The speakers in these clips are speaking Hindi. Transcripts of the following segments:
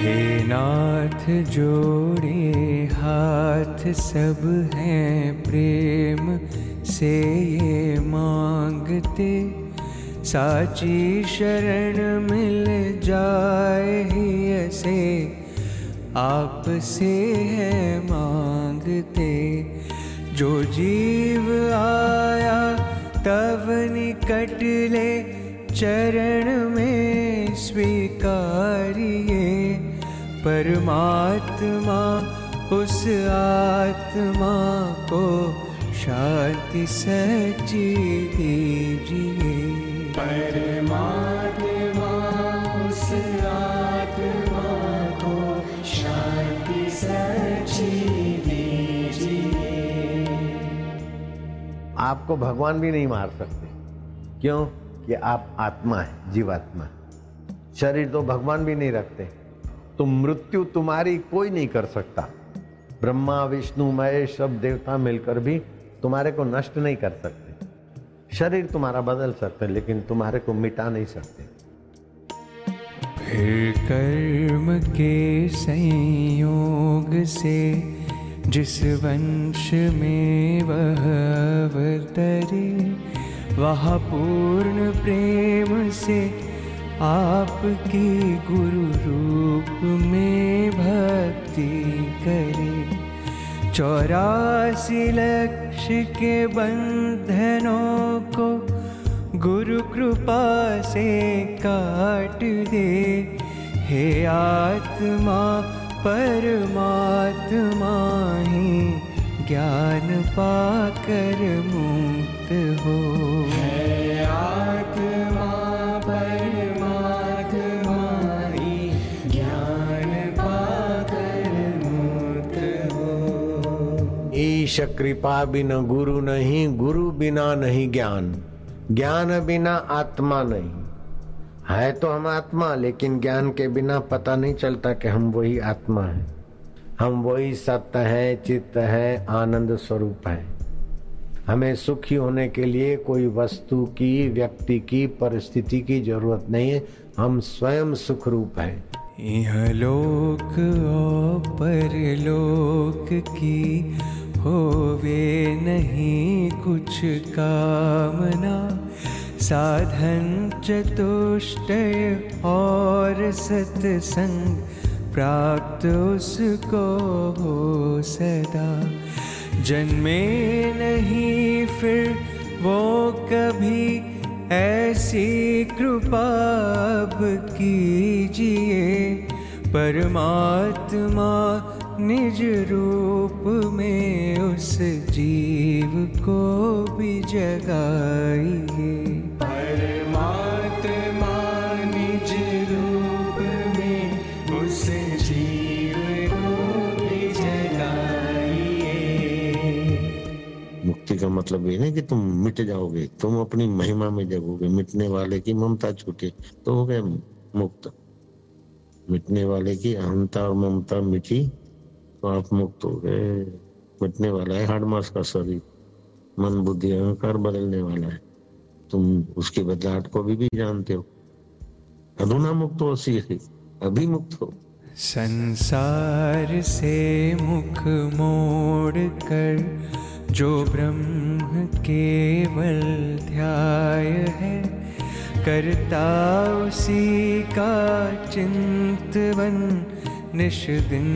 हे नाथ जोड़े हाथ सब हैं प्रेम से ये मांगते, साची शरण मिल जाए ही ऐसे आपसे है मांगते। जो जीव आया तब निकट ले चरण में स्वीकारिए, परमात्मा उस आत्मा को शांति सच्ची दीजिए। परमात्मा उस आत्मा को शांति सच्ची दीजिए। आपको भगवान भी नहीं मार सकते, क्यों कि आप आत्मा है, जीवात्मा। शरीर तो भगवान भी नहीं रखते, तो मृत्यु तुम्हारी कोई नहीं कर सकता। ब्रह्मा विष्णु महेश सब देवता मिलकर भी तुम्हारे को नष्ट नहीं कर सकते। शरीर तुम्हारा बदल सकते लेकिन तुम्हारे को मिटा नहीं सकते। फिर कर्म के संयोग से जिस वंश में वह अवतरे, वह पूर्ण प्रेम से आपकी गुरु रूप में भक्ति करे। 84 लक्ष्य के बंधनों को गुरु कृपा से काट दे। हे आत्मा परमात्मा ही ज्ञान पाकर मुक्त हो। है आत्मा परमात्मा ही ज्ञान पाकर मुक्त हो। ईश कृपा बिना गुरु नहीं, गुरु बिना नहीं ज्ञान, ज्ञान बिना आत्मा नहीं। है तो हम आत्मा, लेकिन ज्ञान के बिना पता नहीं चलता कि हम वही आत्मा है, हम वही सत्य है, चित्त है, आनंद स्वरूप है। हमें सुखी होने के लिए कोई वस्तु की, व्यक्ति की, परिस्थिति की जरूरत नहीं है। हम स्वयं सुख रूप हैं। यह लोक और परलोक की होवे नहीं कुछ कामना, साधन चतुष्टय और सत्संग प्राप्त उसको हो सदा। जन्मे नहीं फिर वो कभी, ऐसी कृपा अब कीजिए। परमात्मा निज रूप में उस जीव को भी जगाइए। परमात्मा निज रूप में उस जीव को भी जगाइए। मुक्ति का मतलब ये नहीं कि तुम मिट जाओगे, तुम अपनी महिमा में जगोगे। मिटने वाले की ममता छूटे तो हो गए मुक्त। मिटने वाले की अहंता और ममता मिटी तो आप मुक्त हो गए। मिटने वाला है हाड़ मास का शरीर, मन बुद्धि अहंकार बदलने वाला है। तुम उसकी बदलाहट को भी जानते हो। अधुना मुक्त हो, सी अभी मुक्त हो। संसार से मुख मोड़ कर जो ब्रह्म केवल ध्याय है, करता उसी का चिंतवन निश दिन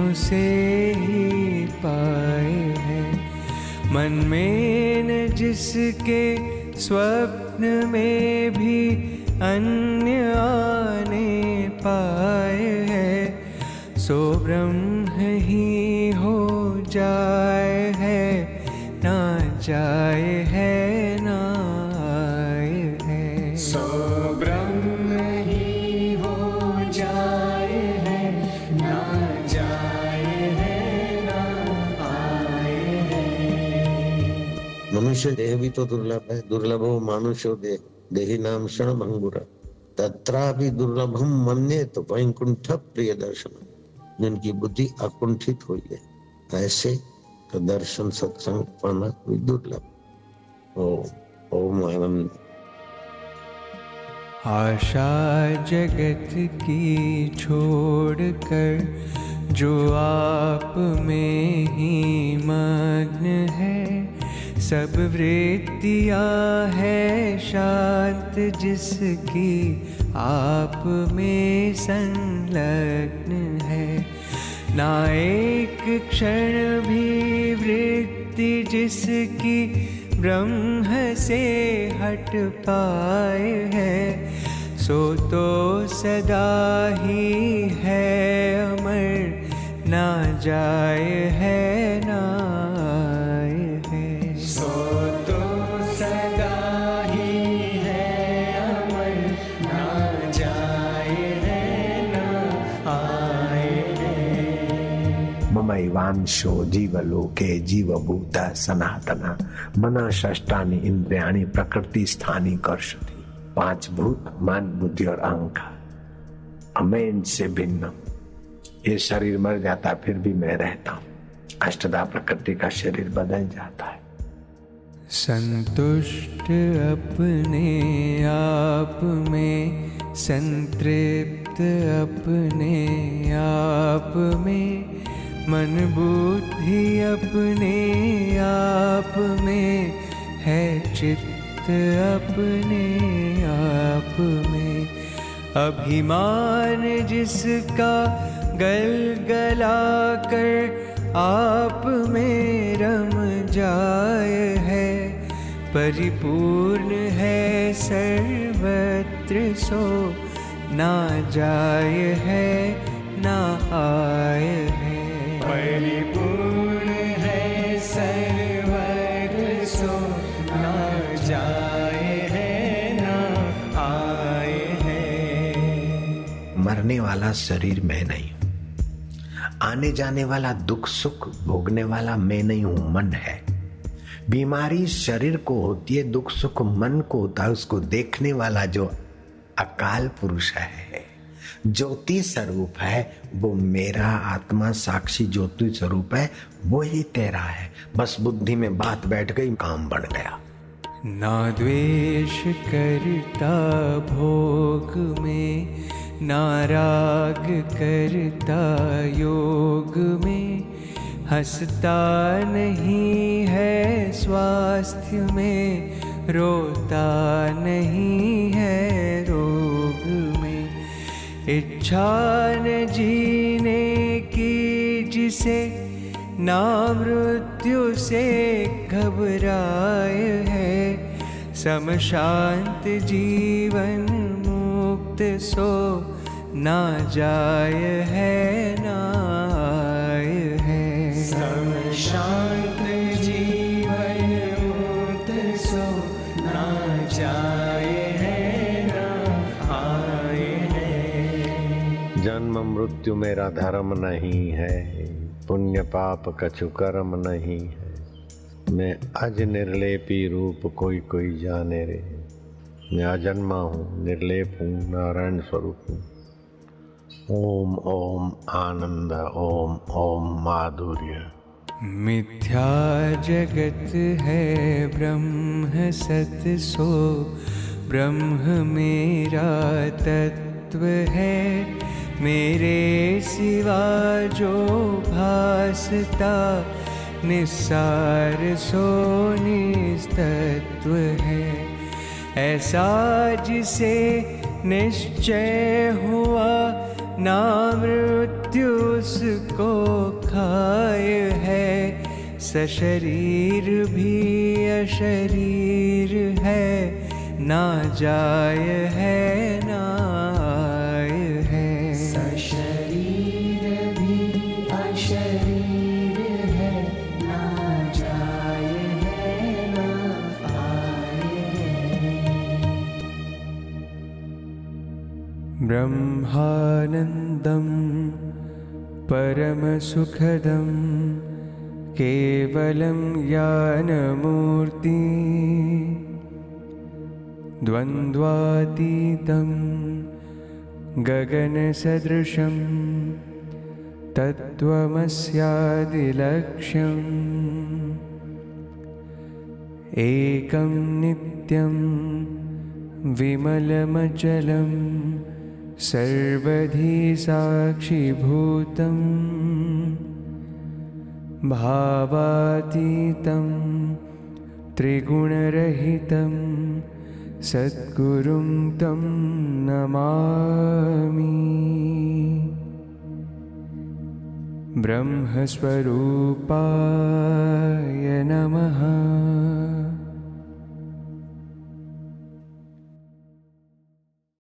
उसे ही पाए है। मन में न जिसके स्वप्न में भी अन्य आने पाए है, सो ब्रह्म ही हो जाए है, ना जाए है ना आए है। सो ब्रह्म ही हो जाए है, ना जाए है ना आए है। मनुष्य देह भी तो दुर्लभ है। दुर्लभो मानुष्यो देह, देही नाम क्षण भंगुर, तत्रापि दुर्लभम मन्ये तो वैकुंठ प्रिय दर्शन। जिनकी बुद्धि अकुंठित हुई है, ऐसे का दर्शन सत्संग पाना कोई दुर्लभ। ओम आनंद। आशा जगत की छोड़कर जो आप में ही मग्न है, सब वृत्तियाँ है शांत जिसकी आप में संलग्न है। ना एक क्षण भी वृत्ति जिसकी ब्रह्म से हट पाए है, सो तो सदा ही है अमर, ना जाए है ना आए है। सो तो सदा ही है अमर, ना जाए है ना आए है। ममैवांशो जीवलोके जीवभूत सनातना मना षष्ठानि इंद्रियाणि प्रकृति स्थानी कर्षति। 5 भूत, मन, बुद्धि और अहंकार। मैं इनसे भिन्न। ये शरीर मर जाता फिर भी मैं रहता हूँ। अष्टधा प्रकृति का शरीर बदल जाता है। संतुष्ट अपने आप में, संतृप्त अपने आप में, मन बुद्धि अपने आप में है, चित्त अपने आप में। अभिमान जिसका गलगला कर आप में रम जाए है, परिपूर्ण है सर्वत्र सो ना जाए है ना आए है। परिपूर्ण है सर्वत्र सो ना जाए है ना आए है। मरने वाला शरीर मैं नहीं हूँ, आने जाने वाला दुख सुख भोगने वाला मैं नहीं हूँ, मन है। बीमारी शरीर को होती है, दुख सुख मन को होता है। उसको देखने वाला जो अकाल पुरुष है, ज्योति स्वरूप है, वो मेरा आत्मा साक्षी ज्योति स्वरूप है, वो ही तेरा है। बस बुद्धि में बात बैठ गई, काम बढ़ गया। ना द्वेष करता भोग में, ना राग करता योग में, हंसता नहीं है स्वास्थ्य में, रोता नहीं है रोग में। इच्छा न जीने की जिसे, ना मृत्यु से घबराए है, सम शांत जीवन मुक्त सो ना जाए है ना आए है। सम शांत जीवन मुक्त सो ना जाए है ना आए है। जन्म मृत्यु मेरा धर्म नहीं है, पुण्य पाप कछु कर्म नहीं है। मैं अज निर्लेपी रूप कोई कोई जाने रे। मैं अजन्मा हूँ, निर्लेप हूँ, नारायण स्वरूप हूँ। ओम ओम आनंद, ओम ओम माधुर्य। मिथ्या जगत है ब्रह्म सत सो, ब्रह्म मेरा तत्व है। मेरे सिवा जो भासता, निस्सार सो निस्तत्व है। ऐसा जिसे निश्चय हुआ, ना मृत्यु उसको खाए है। सशरीर भी अशरीर है, ना जाए है ना आए है। सशरीर भी अशरीर है, ना जाए है ना आए है। ब्रह्मानंदं परम सुखदं केवलं ज्ञानमूर्ति, द्वन्द्वातीतं गगनसदृशं तत्त्वमस्यादिलक्ष्यम्। एकं नित्यं विमलमचलं सर्वधी साक्षिभूतं भावातीतं त्रिगुणरहितं सद्गुरुं तं नमामि। ब्रह्मस्वरूपाय नमः।